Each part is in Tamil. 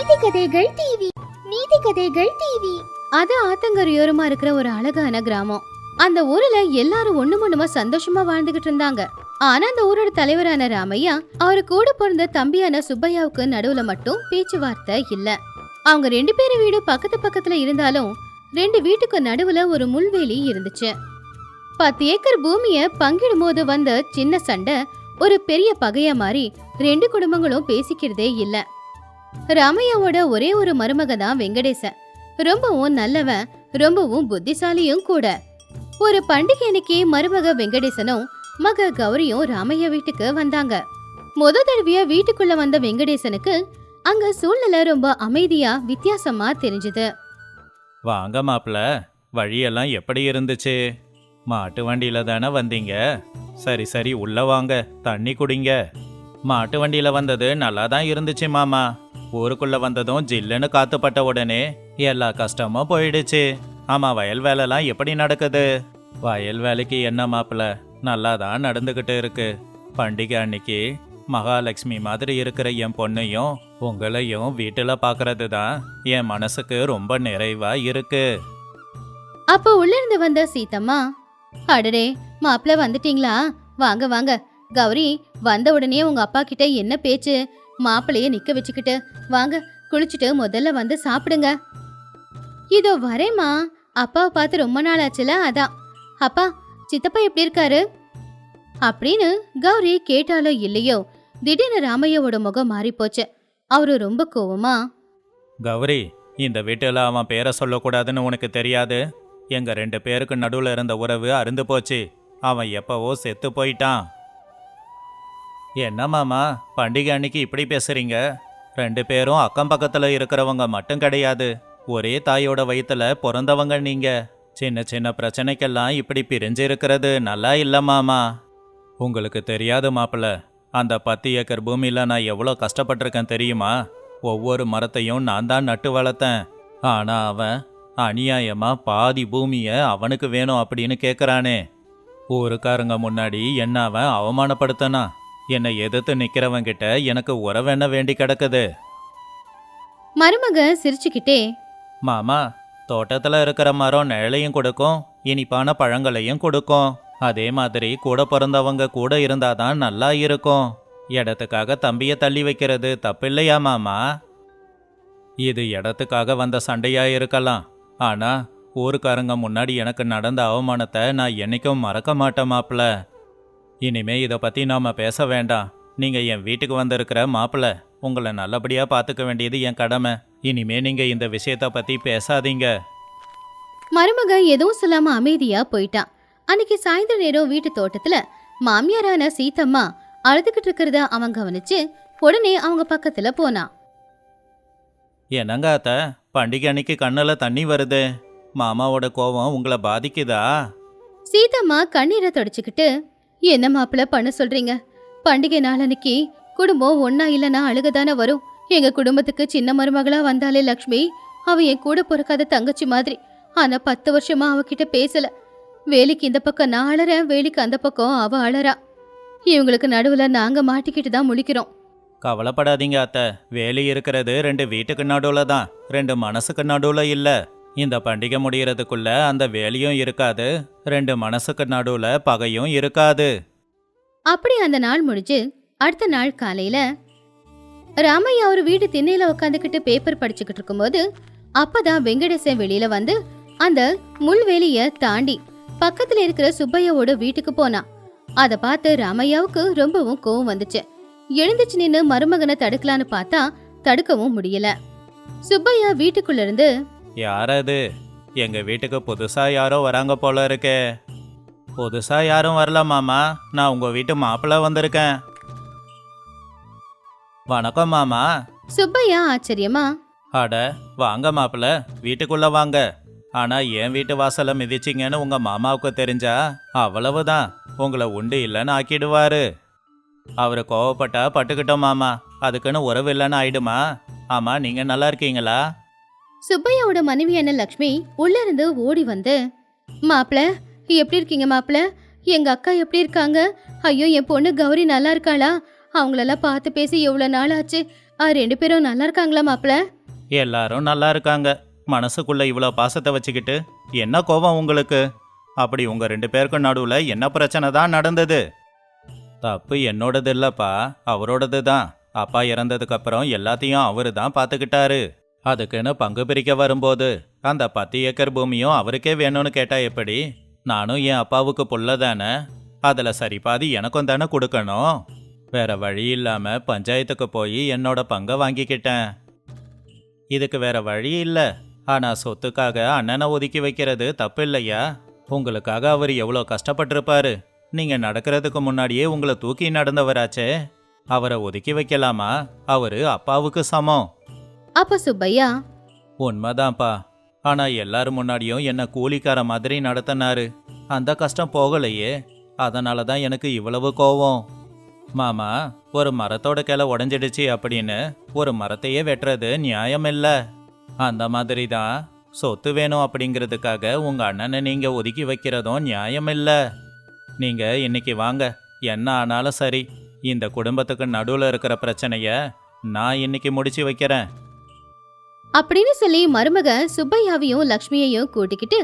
நீதி கதைகள் டிவி. நீதி கதைகள் டிவி. அது ஆத்தங்கரையோரமா இருக்கிற ஒரு அழகான கிராமம். அந்த ஊர்ல எல்லாரும் ஒண்ணுமா சந்தோஷமா வாழ்ந்துகிட்டு இருந்தாங்க. ஆனா அந்த ஊரோட தலைவரான ராமையா அவரு கூட பிறந்த தம்பியான சுப்பையாவுக்கு நடுவுல மட்டும் பேச்சுவார்த்தை இல்ல. அவங்க 2 பேரும் வீடு பக்கத்து பக்கத்துல இருந்தாலும் 2 வீட்டுக்கு நடுவுல ஒரு முள்வேலி இருந்துச்சு. 10 ஏக்கர் பூமிய பங்கிடும் போது வந்த சின்ன சண்டை ஒரு பெரிய பகையா மாறி 2 குடும்பங்களும் பேசிக்கிறதே இல்ல. ராமையாவோட ஒரே ஒரு மருமக தான் வெங்கடேசன். ரொம்பவும் நல்லவன், ரொம்பவும் புத்திசாலியும் கூட. ஒரு பண்டிகை அன்னைக்கு மருமக வெங்கடேசனும் மக கௌரியும் ராமையா வீட்டுக்கு வந்தாங்க. தடவையா வீட்டுக்குள்ள வந்த வெங்கடேசனுக்கு அங்க சூழ்நிலை ரொம்ப அமைதியா வித்தியாசமா தெரிஞ்சது. வாங்க மாப்பிள்ள, வழியெல்லாம் எப்படி இருந்துச்சு? மாட்டு வண்டியில தானே வந்தீங்க? சரி உள்ள வாங்க, தண்ணி குடிங்க. மாட்டு வண்டியில வந்தது நல்லா தான் இருந்துச்சு மாமா. ஊருக்குள்ள வந்ததும் ஜில்லுன்னு காத்துப்பட்ட உடனே எல்லா கஷ்டமும் போயிடுச்சு. ஆமா, வயல் வேலைலாம் எப்படி நடக்குது? வயல் வேலைக்கு என்ன மாப்பிள்ள, நல்லா தான் நடந்துகிட்டு இருக்கு. பண்டிகை அன்னைக்கு மகாலட்சுமி மாதிரி இருக்கிற என் பொண்ணையும் உங்களையும் வீட்டுல பாக்குறது தான் என் மனசுக்கு ரொம்ப நிறைவா இருக்கு. அப்போ உள்ள இருந்து வந்த சீதம்மா, அடடே மாப்பிள்ள வந்துட்டீங்களா? வாங்க வாங்க. கௌரி, வந்த உடனே உங்க அப்பா கிட்ட என்ன பேச்சு? மாப்பிள்ளைய நிக்க வச்சுக்கிட்டு வாங்க, குளிச்சுட்டு முதல்ல வந்து சாப்பிடுங்க. இதோ வரேம்மா. அப்பாவை பார்த்து ரொம்ப நாள் ஆச்சுல, அதான். அப்பா, சித்தப்பா எப்படி இருக்காரு அப்படின்னு கௌரி கேட்டாலோ இல்லையோ திடீர்னு ராமையாவோட முகம் மாறி போச்சு. அவரு ரொம்ப கோவமா, கௌரி, இந்த வீட்டுல அவன் பேரை சொல்லக்கூடாதுன்னு உனக்கு தெரியாது? எங்க 2 பேருக்கு நடுவுல இருந்த உறவு அருந்து போச்சு. அவன் எப்பவோ செத்து போயிட்டான். என்ன மாமா, பண்டிகை அன்னைக்கு இப்படி பேசுறீங்க? 2 பேரும் அக்கம் பக்கத்துல இருக்கிறவங்க மட்டும் கிடையாது, ஒரே தாயோட வயித்துல பிறந்தவங்க நீங்க. சின்ன சின்ன பிரச்சனைக்கெல்லாம் இப்படி பிரிஞ்சு இருக்கிறது நல்லா இல்ல மாமா. உங்களுக்கு தெரியாது மாப்பிள்ள, அந்த 10 ஏக்கர் பூமியில நான் எவ்வளோ கஷ்டப்பட்டிருக்கேன் தெரியுமா? ஒவ்வொரு மரத்தையும் நான் தான் நட்டு வளர்த்தேன். ஆனா அவன் அநியாயமா பாதி பூமிய அவனுக்கு வேணும் அப்படின்னு கேட்குறானே. ஊருக்காரங்க முன்னாடி என்ன அவன் அவமானப்படுத்தனா? என்னை எதிர்த்து நிக்கிறவங்கிட்ட எனக்கு உறவென்ன வேண்டி கிடக்குது? மருமக சிரிச்சுக்கிட்டே, மாமா, தோட்டத்துல இருக்கிற மரம் நிழலையும் கொடுக்கும், இனிப்பான பழங்களையும் கொடுக்கும். அதே மாதிரி கூட பிறந்தவங்க கூட இருந்தாதான் நல்லா இருக்கும். இடத்துக்காக தம்பிய தள்ளி வைக்கிறது தப்பில்லையா மாமா? இது இடத்துக்காக வந்த சண்டையா இருக்கலாம், ஆனா ஊருக்காரங்க முன்னாடி எனக்கு நடந்த அவமானத்தை நான் என்னைக்கும் மறக்க மாட்டேன் மாப்பிள்ள. இனிமே இதை பத்தி நாம பேச வேண்டாம். நீங்க என் வீட்டுக்கு வந்திருக்கிற மாப்பிள்ள, உங்களை நல்லபடியா பாத்துக்க வேண்டியது என் கடமை. இனிமே நீங்க இந்த விஷயத்த பத்தி பேசாதீங்க. மருமக எதுவும் சொல்லாம அமைதியா போயிட்டான். அன்னைக்கு சாயந்தர நேரம் வீட்டு தோட்டத்துல மாமியாரான சீதம்மா அழுதுகிட்டு இருக்கிறத அவன் கவனிச்சு உடனே அவங்க பக்கத்துல போனான். என்னங்க அத்த, பண்டிகை அன்னைக்கு கண்ணுல தண்ணி வருது. மாமாவோட கோபம் உங்களை பாதிக்குதா? சீதம்மா கண்ணீரை தொடச்சுக்கிட்டு, என்ன மாப்பிள்ள பண்ண சொல்றீங்க? பண்டிகை நாள் அன்னைக்கு குடும்பம் ஒன்னா இல்லைன்னா அழுகதானே வரும். எங்க குடும்பத்துக்கு சின்ன மருமகளா வந்தாலே லக்ஷ்மி, அவ என் கூட பிறக்காத தங்கச்சி மாதிரி. ஆனா 10 வருஷமா அவகிட்ட பேசல. வேலைக்கு இந்த பக்கம் நான் அழறேன், வேலைக்கு அந்த பக்கம் அவ அழறா. இவங்களுக்கு நடுவுல நாங்க மாட்டிக்கிட்டு தான் முழிக்கிறோம். கவலைப்படாதீங்க அத்த, வேலி இருக்கிறது 2 வீட்டுக்கு நடுவுல தான், 2 மனசுக்கு நடுவுல இல்ல. இந்த பண்டிகை முடியறதுக்குள்ள அந்த வேலியும் இருக்காது, 2 மனசுக்கு நடுவுல பகையும் இருக்காது. அப்படி அந்த நாள் முடிஞ்சு அடுத்த நாள் காலையில ராமையா ஒரு வீட்டு திண்ணையில உட்காந்துக்கிட்டு பேப்பர் படிச்சுக்கிட்டு இருக்கும்போது அப்பதான் வெங்கடேசன் வெளியில வந்து அந்த முள்வேலிய தாண்டி பக்கத்துல இருக்கிற சுப்பையாவோட வீட்டுக்கு போனான். அத பார்த்து ராமையாவுக்கு ரொம்பவும் கோவம் வந்துச்சு. எழுந்துச்சு நின்னு மருமகனை தடுக்கலான்னு பார்த்தா தடுக்கவும் முடியல. சுப்பையா வீட்டுக்குள்ள இருந்து, யாரது? எங்க வீட்டுக்கு புதுசா யாரோ வராங்க போல இருக்கே. புதுசா யாரும் வரல மாமா, நான் உங்க வீட்டு மாப்பிள்ள வந்திருக்கேன். வணக்கம் மாமா. சுப்பையா ஆச்சரியமா, அட வாங்க மாப்பிள்ள, வீட்டுக்குள்ள வாங்க. ஆனா என் வீட்டு வாசலை மிதிச்சிங்கன்னு உங்க மாமாவுக்கு தெரிஞ்சா அவ்வளவுதான், உங்களை உண்டு இல்லைன்னு ஆக்கிடுவாரு. அவரு கோவப்பட்டா பட்டுக்கிட்டோம் மாமா, அதுக்குன்னு உறவு இல்லைன்னு ஆயிடுமா? ஆமா, நீங்க நல்லா இருக்கீங்களா? சுப்பையாவோட மனைவியான லக்ஷ்மி உள்ள இருந்து ஓடி வந்து, மாப்பிள்ள எப்படி இருக்கீங்க மாப்பிள்ள? எங்க அக்கா எப்படி இருக்காங்க? ஐயோ, என் பொண்ணு கௌரி நல்லா இருக்காளா? அவங்களெல்லாம் பார்த்து பேசி எவ்வளவு நாள் ஆச்சு. 2 பேரும் நல்லா இருக்காங்களா மாப்பிள்ள? எல்லாரும் நல்லா இருக்காங்க. மனசுக்குள்ள இவ்வளோ பாசத்தை வச்சுக்கிட்டு என்ன கோபம் உங்களுக்கு? அப்படி உங்க 2 பேருக்கு நடுவுல என்ன பிரச்சனை தான் நடந்தது? தப்பு என்னோடது இல்லப்பா, அவரோடது தான். அப்பா இறந்ததுக்கு அப்புறம் எல்லாத்தையும் அவரு தான் பார்த்துக்கிட்டாரு. அதுக்குன்னு பங்கு பிரிக்க வரும்போது அந்த 10 ஏக்கர் பூமியும் அவருக்கே வேணும்னு கேட்டா எப்படி? நானும் என் அப்பாவுக்கு புள்ள தானே, அதுல சரி பாதி எனக்கும் தானே கொடுக்கணும். வேற வழி இல்லாம பஞ்சாயத்துக்கு போய் என்னோட பங்கை வாங்கிக்கிட்டேன். இதுக்கு வேற வழி இல்ல. ஆனா சொத்துக்காக அண்ணனை ஒதுக்கி வைக்கிறது தப்பு இல்லையா? உங்களுக்காக அவர் எவ்வளோ கஷ்டப்பட்டிருப்பாரு. நீங்க நடக்கிறதுக்கு முன்னாடியே உங்களை தூக்கி நடந்தவராச்சே, அவரை ஒதுக்கி வைக்கலாமா? அவரு அப்பாவுக்கு சமம். அப்ப சுப்பையா, உண்மைதான்ப்பா. ஆனா எல்லாரும் முன்னாடியும் என்ன கூலிக்கார மாதிரி நடத்தினாரு. அந்த கஷ்டம் போகலையே, அதனால தான் எனக்கு இவ்வளவு கோவம். மாமா, ஒரு மரத்தோட கிளை உடைஞ்சிடுச்சு அப்படின்னு ஒரு மரத்தையே வெட்டுறது நியாயம் இல்ல. அந்த மாதிரி தான் சொத்து வேணும் அப்படிங்கிறதுக்காக உங்க அண்ணனை நீங்க ஒதுக்கி வைக்கிறதும் நியாயம் இல்ல. நீங்க இன்னைக்கு வாங்க, என்ன ஆனாலும் சரி. இந்த குடும்பத்துக்கு நடுவுல இருக்கிற பிரச்சனைய நான் இன்னைக்கு முடிச்சு வைக்கிறேன். அப்படின்னு சொல்லி மருமக சுப்பையாவையும் லக்ஷ்மியையும் கூட்டிக்கிட்டு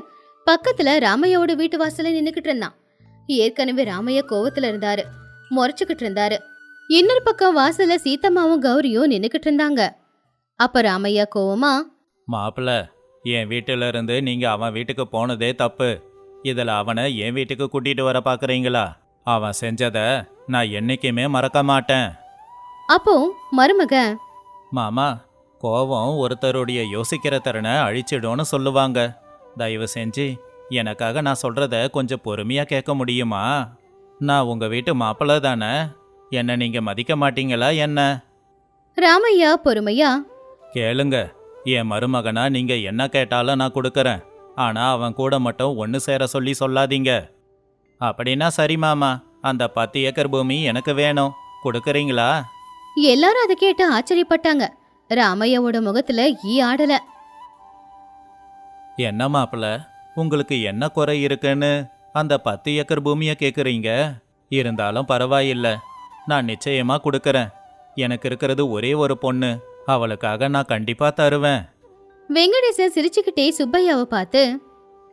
பக்கத்துல ராமையாவோட வீட்டு வாசல்ல நின்னுக்கிட்டு இருந்தான். ஏற்கனவே ராமையா கோவத்துல இருந்தாரு, முறைச்சுக்கிட்டு இருந்தாரு. இன்னொரு பக்கம் வாசல்ல சீத்தம்மாவும் கௌரியும் நின்னுக்கிட்டு இருந்தாங்க. அப்ப ராமையா கோவமா, மாப்பிள்ள, என் வீட்டில இருந்து நீங்க அவன் வீட்டுக்கு போனதே தப்பு. இதுல அவனை என் வீட்டுக்கு கூட்டிட்டு வர பாக்குறீங்களா? அவன் செஞ்சத நான் என்னைக்குமே மறக்க மாட்டேன். அப்போ மருமக, மாமா, கோவம் ஒருத்தருடைய யோசிக்கிற திறனை அழிச்சிடும்னு சொல்லுவாங்க. தயவு செஞ்சு எனக்காக நான் சொல்றத கொஞ்சம் பொறுமையா கேட்க முடியுமா? நான் உங்க வீட்டு மாப்பிள்ள தானே, என்ன நீங்க மதிக்க மாட்டீங்களா என்ன? ராமையா பொறுமையா, கேளுங்க, என் மருமகனா நீங்க என்ன கேட்டாலும் நான் கொடுக்கறேன். ஆனா அவன் கூட மட்டும் ஒன்று சேர சொல்லி சொல்லாதீங்க. அப்படின்னா சரி மாமா, அந்த 10 ஏக்கர் பூமி எனக்கு வேணும், கொடுக்கறீங்களா? எல்லாரும் அதை கேட்டு ஆச்சரியப்பட்டாங்க. ராமையாவோட முகத்துல ஈ ஆடல. என்ன மாப்பிள்ள, உங்களுக்கு என்ன குறை இருக்குன்னு அந்த 10 ஏக்கர் பூமியை கேட்குறீங்க? இருந்தாலும் பரவாயில்ல, நான் நிச்சயமா கொடுக்கறேன். எனக்கு இருக்கிறது ஒரே ஒரு பொண்ணு, அவளுக்காக நான் கண்டிப்பா தருவேன். வெங்கடேசன் சிரிச்சுக்கிட்டே சுப்பையாவை பார்த்து,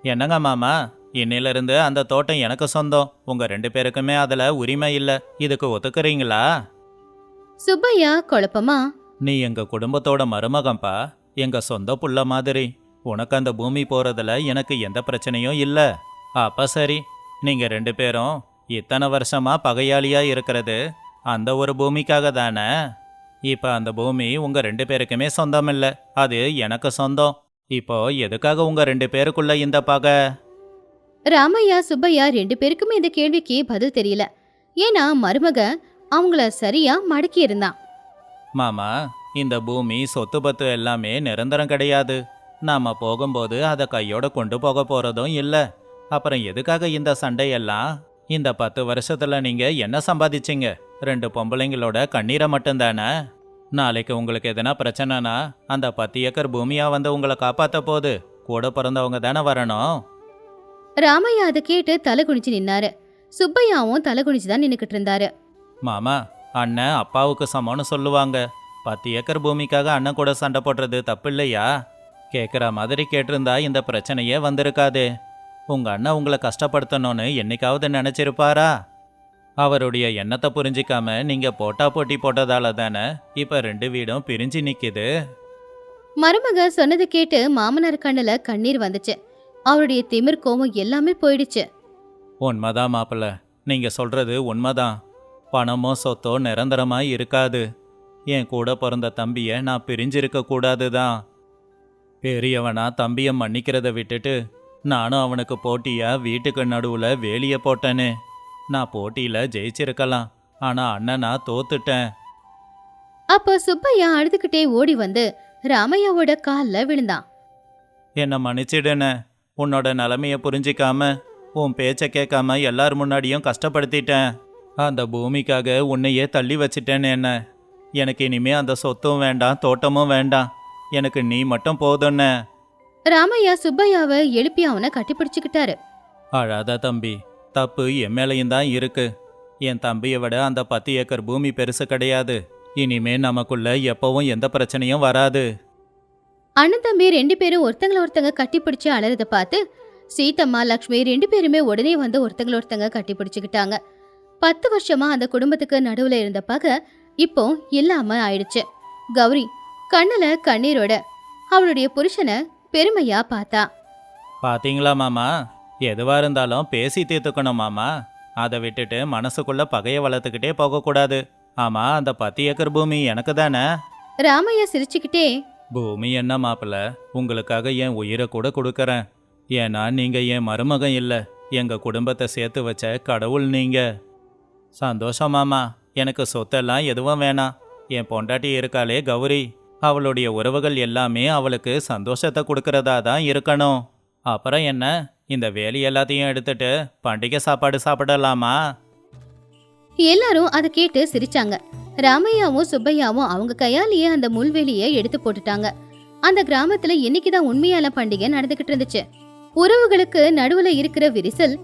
என்னங்க மாமா, இன்னிலிருந்து அந்த தோட்டம் எனக்கு சொந்தம். உங்க 2 பேருக்குமே அதுல உரிமை இல்ல. இதுக்கு ஒத்துக்கிறீங்களா? சுப்பையா குழப்பமா, நீ எங்க குடும்பத்தோட மருமகன்பா, எங்க சொந்த புள்ள மாதிரி. உனக்கு அந்த பூமி போறதுல எனக்கு எந்த பிரச்சனையும் இல்ல. அப்ப சரி, நீங்க 2 பேரும் இத்தனை வருஷமா பகையாளியா இருக்கிறது அந்த ஒரு பூமிக்காக தானே? இப்ப அந்த பூமி உங்க 2 பேருக்குமே சொந்தம் இல்ல, அது எனக்கு சொந்தம். இப்போ எதுக்காக உங்க 2 பேருக்குள்ள இந்த பகை? ராமையா சுப்பையா 2 பேருக்குமே இந்த கேள்விக்கு பதில் தெரியல. ஏன்னா மருமக அவங்கள சரியா மடக்கி இருந்தான். மாமா, இந்த பூமி சொத்து பத்து எல்லாமே நிரந்தரம் கிடையாது. நாம போகும்போது அதை கையோட கொண்டு போக போறதும் இல்ல. அப்புறம் எதுக்காக இந்த சண்டையெல்லாம்? இந்த 10 வருஷத்துல நீங்க என்ன சம்பாதிச்சீங்க? 2 பொம்பளைங்களோட கண்ணீரை மட்டும்தானே? நாளைக்கு உங்களுக்கு எதனா பிரச்சனைனா அந்த 10 ஏக்கர் பூமியா வந்து உங்களை காப்பாத்த போது கூட பிறந்தவங்க தானே வரணும். ராமையா அதை கேட்டு தலை குனிச்சு நின்னாரு. சுப்பையாவும் தலை குனிச்சுதான் நின்னுக்கிட்டு இருந்தாரு. மாமா, அண்ணன் அப்பாவுக்கு சமம்னு சொல்லுவாங்க. 10 ஏக்கர் பூமிக்காக அண்ணன் கூட சண்டை போடுறது தப்பு இல்லையா? கேட்குற மாதிரி கேட்டிருந்தா இந்த பிரச்சனையே வந்திருக்காதே. உங்க அண்ணன் உங்களை கஷ்டப்படுத்தணும்னு என்னைக்காவது நினைச்சிருப்பாரா? அவருடைய எண்ணத்தை புரிஞ்சிக்காம நீங்க போட்டா போட்டி போட்டதால தானே இப்ப 2 வீடும் பிரிஞ்சு நிக்குது. மருமக சொன்னதை கேட்டு மாமனார் கண்ணுல கண்ணீர் வந்துச்சு. அவருடைய திமிர் கோவம் எல்லாமே போயிடுச்சு. உண்மைதான் மாப்பிள்ள, நீங்க சொல்றது உண்மைதான். பணமோ சொத்தோ நிரந்தரமாய் இருக்காது. என் கூட பிறந்த தம்பியை நான் பிரிஞ்சிருக்க கூடாதுதான். பெரியவனா தம்பியை மன்னிக்கிறத விட்டுட்டு நானும் அவனுக்கு போட்டியா வீட்டுக்கு நடுவுல வேலிய போட்டேனே. நான் போட்டியில ஜெயிச்சிருக்கலாம், ஆனா அண்ணனா தோத்துட்டேன். அப்போ சுப்பையா அழுதுகிட்டே ஓடி வந்து ராமையாவோட கால்ல விழுந்தான். என்னை மன்னிச்சிடுன. உன்னோட நிலைமைய புரிஞ்சிக்காம உன் பேச்சை கேட்காம எல்லார் முன்னாடியும் கஷ்டப்படுத்திட்டேன். அந்த பூமிக்காக உன்னையே தள்ளி வச்சிட்டேன்னு என்ன. எனக்கு இனிமே அந்த சொத்தும் வேண்டாம், தோட்டமும் வேண்டாம். எனக்கு நீ மட்டும் போதும்ன. ராமையா சுப்பையாவை எழுப்பி அவனை கட்டிப்பிடிச்சுக்கிட்டாரு. அழாத தம்பி, தப்பு என் மேலையும் தான் இருக்கு. என் தம்பியை விட அந்த 10 ஏக்கர் பூமி பெருசு கிடையாது. இனிமே நமக்குள்ள எப்பவும் எந்த பிரச்சனையும் வராது. அண்ணன் தம்பி 2 பேரும் ஒருத்தங்கள ஒருத்தங்க கட்டி பிடிச்சு அலறத பார்த்து சீதம்மா லக்ஷ்மி 2 பேருமே உடனே வந்து ஒருத்தங்கள ஒருத்தங்க கட்டி பிடிச்சுக்கிட்டாங்க. 10 வருஷமா அந்த குடும்பத்துக்கு நடுவுல இருந்த பகை இப்போ இல்லாம ஆயிடுச்சு. கௌரி கண்ணுல கண்ணீரோட அவளுடைய புருஷனை பெருமையா பார்த்தா. பாத்தீங்களா மாமா, எதுவா இருந்தாலும் பேசி தீர்த்துக்கணும் மாமா. அதை விட்டுட்டு மனசுக்குள்ள பகையை வளர்த்துக்கிட்டே போகக்கூடாது. ஆமா, அந்த 10 ஏக்கர் பூமி எனக்கு தானே? ராமையா சிரிச்சுக்கிட்டே, பூமி என்ன மாப்பிள்ள, உங்களுக்காக என் உயிரை கூட கொடுக்கறேன். ஏன்னா நீங்க என் மருமகன் இல்ல, எங்க குடும்பத்தை சேர்த்து வச்ச கடவுள் நீங்க. சந்தோஷம் மாமா, எனக்கு சொத்தெல்லாம் எதுவும் வேணாம். என் பொண்டாட்டி இருக்காளே கௌரி, அவளுடைய உறவுகள் எல்லாமே அவளுக்கு சந்தோஷத்தை கொடுக்கறதா தான் இருக்கணும். அப்புறம் என்ன, இந்த வேலி எல்லாத்தையும் எடுத்துட்டு பண்டிகை சாப்பாடு சாப்பிடலாமா? எல்லாரும் அதை கேட்டு சிரிச்சாங்க. ராமையாவும் சுப்பையாவும் அவங்க கையாலேயே அந்த முள்வேலியை எடுத்து போட்டுட்டாங்க. அந்த கிராமத்துல இன்னைக்குதான் உண்மையான பண்டிகை நடந்துகிட்டு இருந்துச்சு. உறவுகளுக்கு நடுவுல இருக்கிற விரிசல்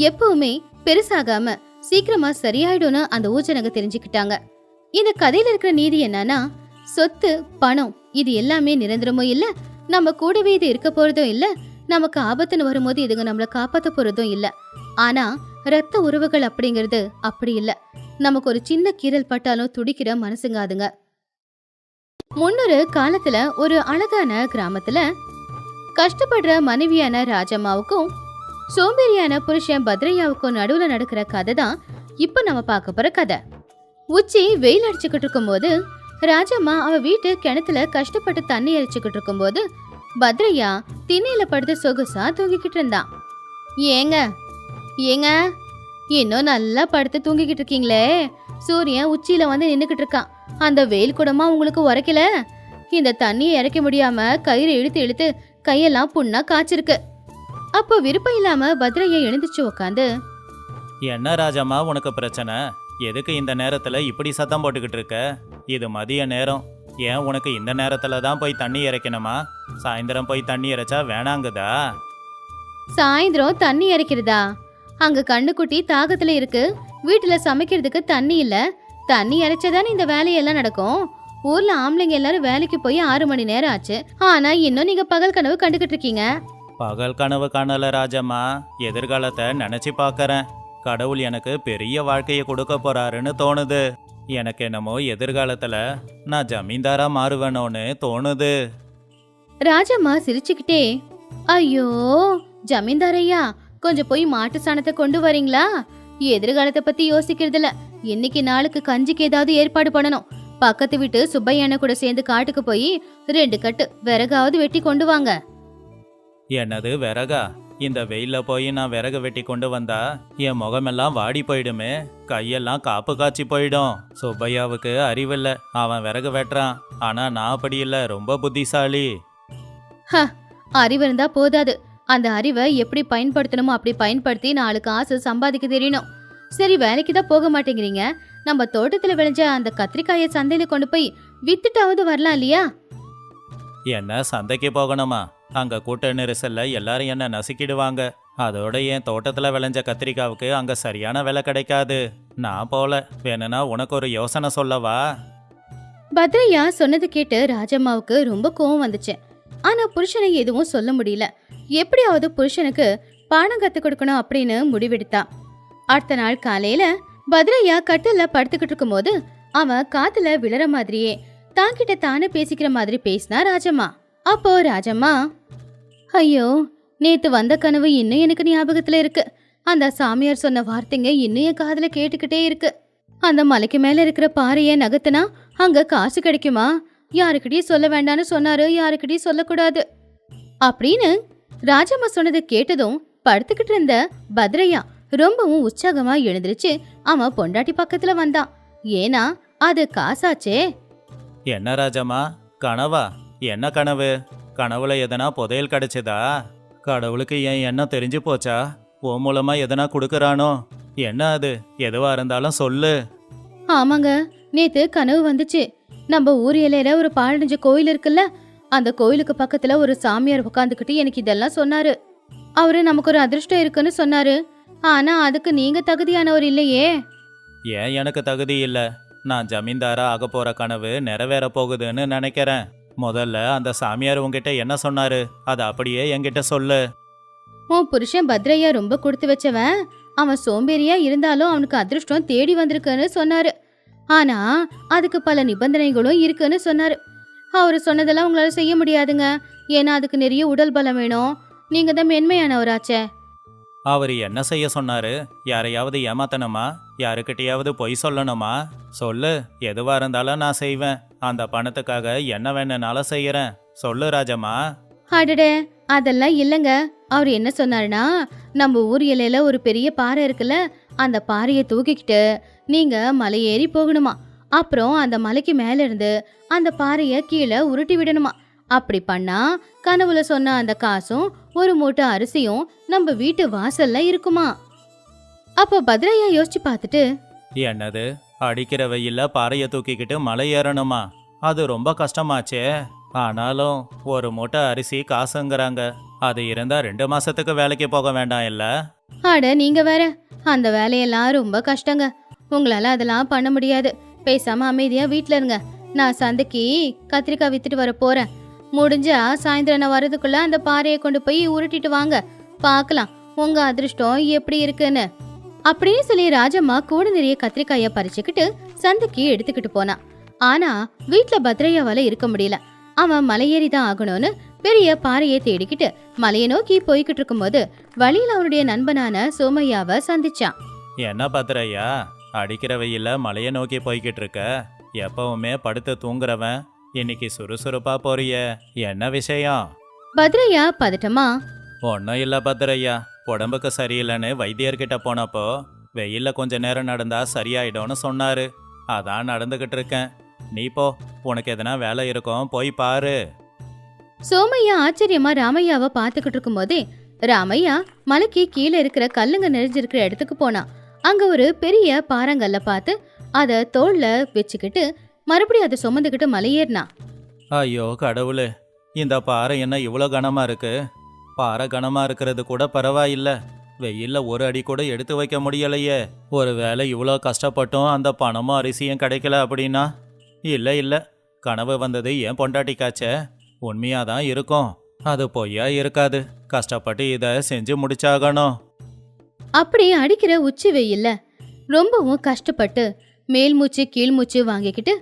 எப்பவுமே பெருசாகாம சீக்கிரமா சரியாயிடும்னு அந்த ஊஜனங்க தெரிஞ்சுக்கிட்டாங்க. இந்த கதையில இருக்கிற நீதி என்னன்னா, சொத்து பணம் இது எல்லாமே நிரந்தரமும் இல்ல, நம்ம கூடவே இது இருக்க போறதும் இல்ல, நமக்கு ஆபத்துன்னு வரும்போது இதுங்க நம்மள காப்பாத்த போறதும் இல்ல. ஆனா ரத்த உறவுகள் அப்படிங்கிறது அப்படி இல்ல. நமக்கு ஒரு சின்ன கீறல் பட்டாலும் துடிக்கிற மனசுங்க அதுங்க. முன்னொரு காலத்துல ஒரு அழகான கிராமத்துல கஷ்டப்படுற மனைவியான ராஜம்மாவுக்கும் சோம்பேறியான புருஷன் பத்ரையாவுக்கும் நடுவுல நடக்கிற கதை தான் இப்ப நம்ம பார்க்க போற கதை. உச்சி வெயில் அடிச்சுக்கிட்டு இருக்கும் போது ராஜம்மா அவ வீட்டு கிணத்துல கஷ்டப்பட்டு தண்ணி அரைச்சுக்கிட்டு இருக்கும் போது பத்ரையா திண்ணையில படுத்து சொகுசா தூங்கிக்கிட்டு இருந்தான். ஏங்க ஏங்க இன்னும் நல்லா படுத்து தூங்கிக்கிட்டு இருக்கீங்களே, சூரியன் உச்சியில வந்து நின்னுக்கிட்டு இருக்கான். அந்த வெயில் கூடமா உங்களுக்கு உரைக்கல? இந்த தண்ணியை இறக்க முடியாம கயிறு இழுத்து இழுத்து கையெல்லாம் புண்ணா காய்ச்சிருக்கு. அப்போ விருப்பம் இல்லாம பத்ரையா எழுந்துச்சு உக்காந்து, என்ன ராஜம்மா உனக்கு பிரச்சனை? எதுக்கு இந்த நேரத்துல இப்படி சத்தம் போட்டுக்கிட்டு இருக்க? இது மதிய நேரம். ஏன் உனக்கு இந்த நேரத்துல தான் போய் தண்ணி இறைக்கணுமா? சாயந்தரம் போய் தண்ணி இறைச்சா வேணாங்குதா? சாயந்தரம் தண்ணி இறைக்கிறதா? அங்க கண்ணுக்குட்டி தாகத்துல இருக்கு, வீட்டுல சமைக்கிறதுக்கு தண்ணி இல்ல. தண்ணி இறைச்சாதானே இந்த வேலையெல்லாம் நடக்கும். ஊர்ல ஆம்பளைங்க எல்லாரும் வேலைக்கு போய் 6 மணி நேரம் ஆச்சு. ஆனா இன்னும் நீங்க பகல் கனவு கண்டுகிட்டு இருக்கீங்க. பகல் கனவு காணல ராஜம்மா, எதிர்காலத்தை நினைச்சு பார்க்கறேன். கடவுள் எனக்கு பெரிய வாழ்க்கையை கொடுக்க போறாருன்னு தோணுது. எனக்கு என்னமோ எதிர்காலத்துல நான் ஜமீன்தாரா மாறுவேனோன்னு தோணுது. ராஜம்மா சிரிச்சுக்கிட்டே, ஐயோ ஜமீன்தாரையா, கொஞ்சம் போய் மாட்டு சாணத்தை கொண்டு வரீங்களா? எதிர்காலத்தை பத்தி யோசிக்கிறது இல்ல, இன்னைக்கு நாளுக்கு கஞ்சிக்கு ஏதாவது ஏற்பாடு பண்ணணும். பக்கத்து வீட்டு சுப்பையண்ண கூட சேர்ந்து காட்டுக்கு போய் 2 கட்டு விறகாவது வெட்டி கொண்டு வாங்க. என்னது விறகா? இந்த வெயில்ல போய் நான் விறகு வெட்டி கொண்டு வந்தா என் முகமெல்லாம் வாடி போயிடுமே, கையெல்லாம் காப்பு காய்ச்சி போயிடும். சுப்பையாவுக்கு அறிவில்ல, அவன் விறகு வெட்டுறான். ஆனா நான் அப்படி இல்ல, ரொம்ப புத்திசாலி. அறிவு இருந்தா போதாது, அந்த அறிவை எப்படி பயன்படுத்தணுமோ அப்படி பயன்படுத்தி 4 காசு சம்பாதிக்க தெரியணும். சரி, வேலைக்கு தான் போக மாட்டேங்கிறீங்க, நம்ம தோட்டத்துல விளைஞ்ச அந்த கத்திரிக்காயை சந்தையில கொண்டு போய் வித்துட்டாவது வரலாம் இல்லையா? என்ன சந்தைக்கு போகணுமா? அங்க கூட்ட நெரிசல்ல எல்லாரும் என்ன நசுக்கிடுவாங்க. அதோட என் தோட்டத்துல விளைஞ்ச கத்திரிக்காவுக்கு அங்க சரியான விலை கிடைக்காது. நான் போல. வேணும்னா உனக்கு ஒரு யோசனை சொல்லவா? பத்ரையா சொன்னது கேட்டு ராஜம்மாவுக்கு ரொம்ப கோவம் வந்துச்சு. ஆனா புருஷனை எதுவும் சொல்ல முடியல. எப்படியாவது புருஷனுக்கு பாடம் கத்து கொடுக்கணும் அப்படின்னு முடிவெடுத்தா. அடுத்த நாள் காலையில பத்ரையா கட்டில படுத்துக்கிட்டு இருக்கும் போது அவன் காத்துல விழற மாதிரியே தாங்கிட்ட தானே பேசிக்கிற மாதிரி பேசினா ராஜம்மா. அப்போ ராஜம்மா, ஐயோ நேத்து வந்த கனவு இன்னும் எனக்கு ஞாபகத்துல இருக்கு. அந்த சாமியார் சொன்ன வார்த்தைங்க இன்னும் என் காதுல கேட்டுக்கிட்டே இருக்கு. அந்த மலைக்கு மேல இருக்கிற பாறைய நகர்த்தினா அங்க காசு கிடைக்குமா? யாருக்கிட்டையும் சொல்ல வேண்டான்னு சொன்னாரு, யாருக்கிட்டையும் சொல்லக்கூடாது அப்படின்னு ராஜம்மா சொன்னது கேட்டதும் படுத்துக்கிட்டு இருந்த பத்ரையா ரொம்பவும் உற்சாகமா எழுந்திருச்சு அவன் பொண்டாட்டி பக்கத்துல வந்தான். ஏன்னா அது காசாச்சே. என்ன ராஜம்மா, கனவா? என்ன கனவு? கனவுல எதனா புதையல் கிடைச்சதா? கடவுளுக்கு என் எண்ணம் தெரிஞ்சு போச்சா? ஓ மூலமா எதனா கொடுக்கறானோ? என்ன அது? எதுவா இருந்தாலும் சொல்லு. ஆமாங்க, நேத்து கனவு வந்துச்சு. நம்ம ஊர் எல்லையில ஒரு பாழடைஞ்ச கோயில் இருக்குல்ல, அந்த கோயிலுக்கு பக்கத்துல ஒரு சாமியார் உட்காந்துக்கிட்டு எனக்கு இதெல்லாம் சொன்னாரு. அவரு நமக்கு ஒரு அதிர்ஷ்டம் இருக்குன்னு சொன்னாரு. ஆனா அதுக்கு நீங்க தகுதியானவர் இல்லையே. ஏன் எனக்கு தகுதி இல்ல? நான் ஜமீன்தாரா ஆக போற கனவு நிறைவேற போகுதுன்னு நினைக்கிறேன். முதல்ல அந்த சாமியார் உன்கிட்ட என்ன சொன்னாரு அதை அப்படியே என்கிட்ட சொல்லு. உன் புருஷன் பத்ரையா ரொம்ப கொடுத்து வச்சவன். அவன் சோம்பேறியா இருந்தாலும் அவனுக்கு அதிர்ஷ்டம் தேடி வந்திருக்குன்னு சொன்னாரு. ஆனா அதுக்கு பல நிபந்தனைகளும் இருக்குன்னு சொன்னாரு. அவரு சொன்னதெல்லாம் உங்களால செய்ய முடியாதுங்க. ஏன்னா அதுக்கு நிறைய உடல் பலம் வேணும். நீங்க தான் மென்மையானவராச்சே. அவர் என்ன செய்ய சொன்னாரு? யாரையாவது ஏமாத்தணுமா? யாருக்கிட்டையாவது பொய் சொல்லணுமா? சொல்லு, எதுவா இருந்தாலும் நான் செய்வேன். அந்த பணத்துக்காக என்ன வேணும்னாலும் செய்யறேன். சொல்லு ராஜம்மா. அடடே, அதெல்லாம் இல்லைங்க. அவர் என்ன சொன்னாருன்னா, நம்ம ஊர் எல்லையில ஒரு பெரிய பாறை இருக்குல்ல, அந்த பாறையை தூக்கிக்கிட்டு நீங்க மலை ஏறி போகணுமா. அப்புறம் அந்த மலைக்கு மேல இருந்து அந்த பாறைய கீழே உருட்டி விடணுமா. அப்படி பண்ணா கனவுல சொன்ன அந்த காசும் ஒரு மூட்டை அரிசியும் நம்ம வீட்டு வாசல்ல இருக்குமா. அப்ப பத்ரையா யோசிச்சு பார்த்துட்டு, என்னது, அடிக்கிற வெயில்ல பாறையை தூக்கிக்கிட்டு மலை ஏறணுமா? அது ரொம்ப கஷ்டமாச்சே. ஆனாலும் ஒரு மூட்டை அரிசி காசுங்கிறாங்க. அது இருந்தா 2 மாசத்துக்கு வேலைக்கு போக வேண்டாம் இல்ல? அட நீங்க வேற, அந்த வேலையெல்லாம் ரொம்ப கஷ்டங்க. உங்களால அதெல்லாம் பண்ண முடியாது. பேசாம அமைதியா வீட்ல இருங்க. நான் சந்தைக்கு கத்திரிக்காய் வித்துட்டு வர போறேன். முடிஞ்சா சாயந்தரம் நான் வரதுக்குள்ள அந்த பாறையை கொண்டு போய் உருட்டிட்டு வாங்க. பார்க்கலாம் உங்க அதிர்ஷ்டம் எப்படி இருக்குன்னு. அப்படின்னு சொல்லி ராஜம்மா கூட நிறைய கத்திரிக்காய பறிச்சுக்கிட்டு சந்தைக்கு எடுத்துக்கிட்டு போனான். ஆனா வீட்ல பத்ரையாவால இருக்க முடியல. அவன் மலையேறி தான் ஆகணும்னு பெரிய பாறையை தேடிக்கிட்டு மலையை நோக்கி போய்கிட்டு இருக்கும்போது வழியில அவனுடைய நண்பனான சோமையாவை சந்திச்சான். என்ன பத்ரையா, அடிக்கிற வெயில்ல மலையை நோக்கி போய்கிட்டு இருக்க? எப்பவுமே படுத்து தூங்குறவன் இன்னைக்கு சுறுசுறுப்பா போறிய, என்ன விஷயம்? பத்ரையா பதட்டமா, ஒன்றும் இல்லை பத்ரையா, உடம்புக்கு சரியில்லைன்னு வைத்தியர்கிட்ட போனப்போ வெயில்ல கொஞ்ச நேரம் நடந்தா சரியாயிடும்னு சொன்னாரு. அதான் நடந்துகிட்டு இருக்கேன். நீ போ, உனக்கு எதனா வேலை இருக்கும், போய் பாரு. சோமையா ஆச்சரியமா ராமையாவை பார்த்துக்கிட்டு இருக்கும் போதே ராமையா மலைக்கு கீழே இருக்கிற கல்லுங்க நிறைஞ்சிருக்கிற இடத்துக்கு போனான். அங்க ஒரு பெரிய பாறாங்கல்ல பார்த்து அதை தோல்ல வச்சுக்கிட்டு மறுபடியும் அதை சுமந்துக்கிட்டு மலையேறினான். ஐயோ கடவுளே, இந்த பாறை என்ன இவ்வளோ கனமா இருக்கு? பாறை கனமா இருக்கிறது கூட பரவாயில்ல, வெயில்ல ஒரு அடி கூட எடுத்து வைக்க முடியலையே. ஒருவேளை இவ்வளோ கஷ்டப்பட்டும் அந்த பணமும் அரிசியும் கிடைக்கல அப்படின்னா? இல்லை இல்லை, கனவு வந்தது என் பொண்டாட்டிக்காச்சே, உண்மையாதான் இருக்கும். அது பொய்யா இருக்காது. கஷ்டப்பட்டு இதை செஞ்சு முடிச்சாகணும். அப்படி அடிக்கிற உச்சி வெயில்ல ரொம்பவும் கஷ்டப்பட்டு மேல் மூச்சு கீழ் மூச்சு வாங்கிக்கிட்டு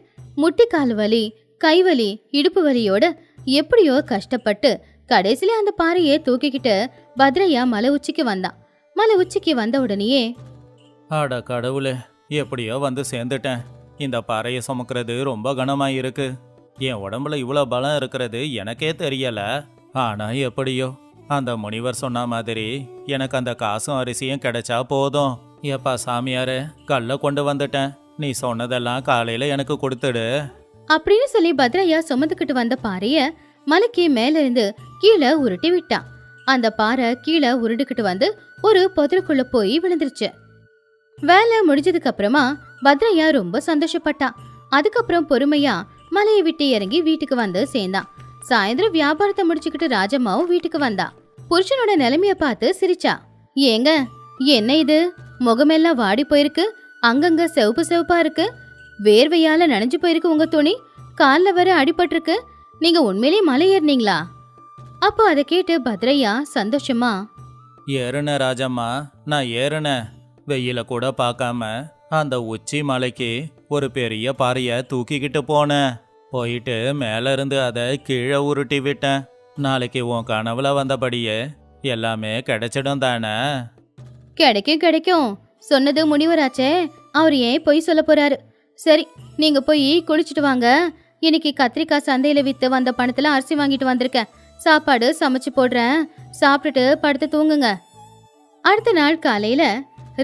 முட்டிக்கால் வலி கைவலி இடுப்பு வலியோட எப்படியோ கஷ்டப்பட்டு கடைசியில அந்த பாறையை தூக்கிக்கிட்டு பத்ரையா மலை உச்சிக்கு வந்தான். மலை உச்சிக்கு வந்த உடனேயே, அட கடவுளே, எப்படியோ வந்து சேர்ந்துட்டேன். இந்த பாறையை சுமக்கிறது ரொம்ப கனமாக இருக்கு. என் உடம்புல இவ்வளோ பலம் இருக்கிறது எனக்கே தெரியல. ஆனா எப்படியோ அந்த முனிவர் சொன்ன மாதிரி எனக்கு அந்த காசும் அரிசியும் கிடைச்சா போதும். எப்பா சாமியாரே, கல்ல கொண்டு வந்துட்டேன். நீ சொன்னதெல்லாம் காலையில எனக்கு கொடுத்துடு. அப்படின்னு சொல்லி பத்ரையா சுமந்துக்கிட்டு வந்த பாறைய மலைக்கு மேல இருந்து கீழே உருட்டி விட்டான். அந்த பாறை கீழே உருண்டுக்கிட்டு வந்து ஒரு புதருக்குள்ள போய் விழுந்துருச்சு. வேலை முடிஞ்சதுக்கு அப்புறமா பத்ரையா ரொம்ப சந்தோஷப்பட்டான். அதுக்கப்புறம் பொறுமையா மலையை விட்டு இறங்கி வீட்டுக்கு வந்து சேர்ந்தான். சாயந்தரம் வியாபாரத்தை முடிச்சுக்கிட்டு ராஜம்மாவும் வீட்டுக்கு வந்தா. புருஷனோட நிலைமைய பார்த்து சிரிச்சா. ஏங்க, என்ன இது, முகமெல்லாம் வாடி போயிருக்கு, அங்கங்க சிவப்பு சிவப்பா இருக்கு, வேர்வையால நனைஞ்சு போயிருக்கு உங்க துணி, கால்ல வர அடிபட்டிருக்கு, நீங்க உண்மையிலேயே மலை ஏறினீங்களா? அப்போ அதை கேட்டு பத்ரையா சந்தோஷமா, ஏறுன ராஜம்மா, நான் ஏறுன. வெயில கூட பார்க்காம அந்த உச்சி மலைக்கு ஒரு பெரிய பாறையை தூக்கிக்கிட்டு போனேன். போயிட்டு மேல இருந்து அதை கீழே உருட்டி விட்டேன். நாளைக்கு உன் கனவுல வந்தபடியே எல்லாமே கிடைச்சிடும் தானே? கிடைக்கும் கிடைக்கும், சொன்னது முனிவராச்சே, அவர் ஏன் பொய் சொல்ல போறாரு. சரி, நீங்க போய் குளிச்சுட்டு வாங்க. இன்னைக்கு கத்திரிக்காய் சந்தையில வித்து வந்த பணத்துல அரிசி வாங்கிட்டு வந்திருக்கேன். சாப்பாடு சமைச்சு போடுறேன், சாப்பிட்டுட்டு படுத்து தூங்குங்க. அடுத்த நாள் காலையில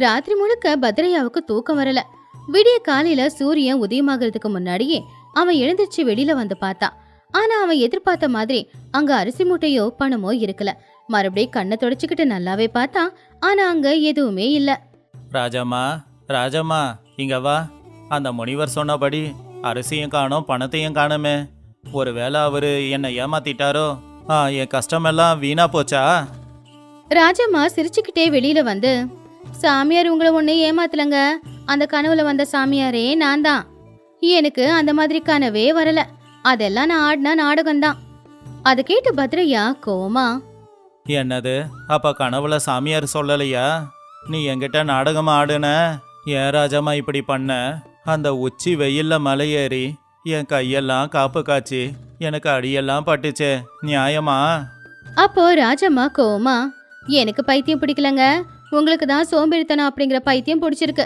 ராத்திரி முழுக்க பத்ரையாவுக்கு தூக்கம் வரல. விடிய காலையில சூரியன் உதயமாகிறதுக்கு முன்னாடியே அவன் எழுந்திருச்சு வெளியில வந்து பார்த்தான். ஆனா அவன் எதிர்பார்த்த மாதிரி அங்க அரிசி மூட்டையோ பணமோ இருக்கல. மறுபடியும் கண்ணை தொடச்சுக்கிட்டு நல்லாவே பார்த்தான். ஆனா அங்க எதுவுமே இல்ல. ராஜம்மா, ராஜம்மா, இங்க வா. அந்த முனிவர் சொன்னபடி அரிசியும் காணோம், பணத்தையும் காணுமே. ஒருவேளை அவரு என்னை ஏமாத்திட்டாரோ? என் கஷ்டமெல்லாம் வீணா போச்சா? ராஜம்மா சிரிச்சுக்கிட்டே வெளியில வந்து, சாமியார் உங்களை ஒண்ணு ஏமாத்தலங்க. அந்த கனவுல வந்த சாமியாரே நான் தான். எனக்கு அந்த மாதிரி கனவே வரல. அதெல்லாம் நான் ஆடின நாடகம்தான். அதை கேட்டு பத்ரையா கோமா, என்னது, அப்ப கனவுல சாமியார் சொல்லலையா நீ என்கிட்ட நாடகம் ஆடுன? ஏன் ராஜம்மா இப்படி பண்ண? அந்த உச்சி வெயில்ல மலையேறி என் கையெல்லாம் காப்பு காய்ச்சி எனக்கு அடியெல்லாம் பட்டுச்சே, நியாயமா? அப்போ ராஜம்மா கோமா, எனக்கு பைத்தியம் பிடிக்கலங்க, உங்களுக்கு தான் சோம்பேறித்தனம் அப்படிங்கிற பைத்தியம் பிடிச்சிருக்கு.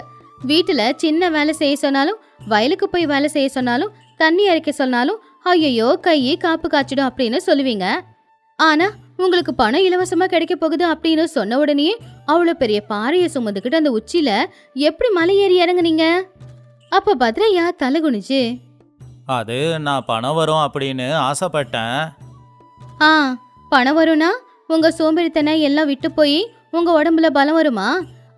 வீட்டுல சின்ன வேலை செய்ய சொன்னாலும், வயலுக்கு போய் வேலை செய்ய சொன்னாலும், தண்ணி இறைக்க சொன்னாலும், ஐயோ கையை காப்பு காய்ச்சிடும் அப்படின்னு சொல்லுவீங்க. ஆனா உங்களுக்கு பணம் இலவசமா கிடைக்க போகுது அப்படின்னு சொன்ன உடனே அவ்வளவு பெரிய பாறையை சுமந்துக்கிட்டு அந்த உச்சியில எப்படி மலை ஏறி இறங்குனீங்க? அப்ப பத்ரையா தலை குனிஞ்சு, அது நான் பணம் வரும் அப்படின்னு ஆசைப்பட்டேன். ஆ, பணம் வரும்னா உங்க சோம்பேறித்தனம் எல்லாம் விட்டு போய் உங்க உடம்புல பலம் வருமா?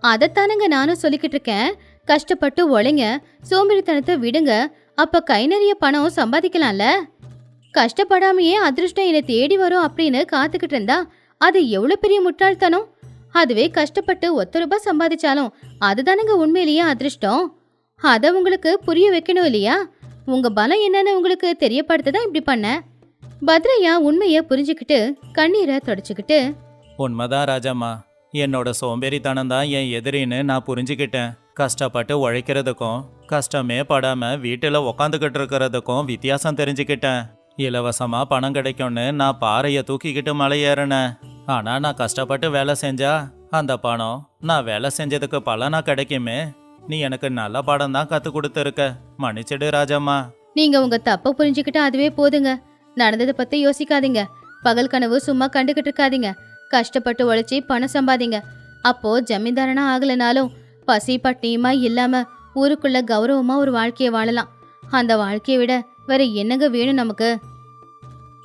அதைத்தானுங்க நானும் சொல்லிக்கிட்டு இருக்கேன். கஷ்டப்பட்டு உழைங்க, சோம்பேறித்தனத்தை விடுங்க, அப்ப கை நிறைய பணம் சம்பாதிக்கலாம்ல. கஷ்டப்படாமையே அதிர்ஷ்டம் என்னை தேடி வரும் அப்படின்னு காத்துக்கிட்டு இருந்தா அது எவ்வளவு பெரிய முட்டாள்தனம். அதுவே கஷ்டப்பட்டு ₹1 சம்பாதிச்சாலும் அதுதானுங்க உண்மையிலேயே அதிர்ஷ்டம். அதை உங்களுக்கு புரிய வைக்கணும் இல்லையா? உங்க பலம் என்னன்னு உங்களுக்கு தெரியப்படுத்ததான் இப்படி பண்ண. பத்ரையா உண்மைய புரிஞ்சுக்கிட்டு கண்ணீரை தொடச்சுக்கிட்டு, உண்மைதான் ராஜம்மா, என்னோட சோம்பேறித்தனம் தான் என் எதிரின்னு நான் புரிஞ்சுக்கிட்டேன். கஷ்டப்பட்டு உழைக்கிறதுக்கும் கஷ்டமே படாம வீட்டுல உக்காந்துக்கிட்டு இருக்கிறதுக்கும் வித்தியாசம் தெரிஞ்சுக்கிட்டேன். இலவசமா பணம் கிடைக்கும்னு நான் பாறையை தூக்கிக்கிட்டு மலை ஏறினேன். ஆனா நான் கஷ்டப்பட்டு வேலை செஞ்சா அந்த பணம் நான் வேலை செஞ்சதுக்கு பலனா கிடைக்குமே. நீ எனக்கு நல்ல பாடம் தான் கத்து கொடுத்துருக்க, மன்னிச்சிடு ராஜம்மா. நீங்க உங்க தப்ப புரிஞ்சுக்கிட்டு அதுவே போதுங்க. நடந்ததை பத்தி யோசிக்காதீங்க. பகல் கனவு சும்மா கண்டுகிட்டு இருக்காதீங்க. கஷ்டப்பட்டு உழைச்சி பணம் சம்பாதிங்க. அப்போ ஜமீன்தாரனா ஆகலனாலும் பசி பட்டினியுமா இல்லாம ஊருக்குள்ள கௌரவமா ஒரு வாழ்க்கைய வாழலாம். அந்த வாழ்க்கையை விட வேற என்னங்க வேணும் நமக்கு?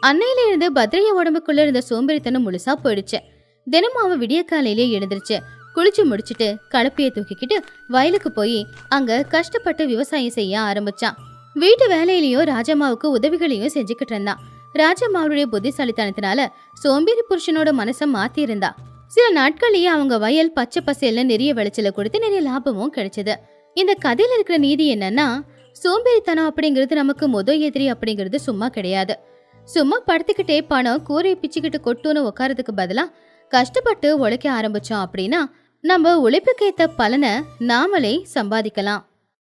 அன்னையில இருந்து பத்ரையா உடம்புக்குள்ள இருந்த சோம்பேறித்தனம் முழுசா போயிடுச்சு. தினமும் அவன் விடிய காலையிலே எழுந்திருச்சு குளிச்சு முடிச்சுட்டு கலப்பைய தூக்கிக்கிட்டு வயலுக்கு போய் அங்க கஷ்டப்பட்டு விவசாயம் செய்ய ஆரம்பிச்சான். வீட்டு வேலையிலயும் ராஜம்மாவுக்கு உதவிகளையும் செஞ்சுக்கிட்டு இருந்தான். ராஜம்மாவுடைய புத்திசாலித்தனத்தினால சோம்பேறி புருஷனோட மனசை மாத்தி இருந்தா. சில நாட்கள்லயே அவங்க வயல் பச்சை பசேல்னு நிறைய விளைச்சல கொடுத்து நிறைய லாபமும் கிடைச்சது. இந்த கதையில இருக்கிற நீதி என்னன்னா, சோம்பேறித்தனம் அப்படிங்கிறது நமக்கு எதிரி அப்படிங்கிறது சும்மா கிடையாது. சும்மா படுத்துக்கிட்டே பணம் கூரையை பிச்சுக்கிட்டு கொட்டுன்னு உட்காரதுக்கு பதிலா கஷ்டப்பட்டு உழைக்க ஆரம்பிச்சோம் அப்படின்னா நம்ம உழைப்புக்கேத்த பலனை நாமளே சம்பாதிக்கலாம்.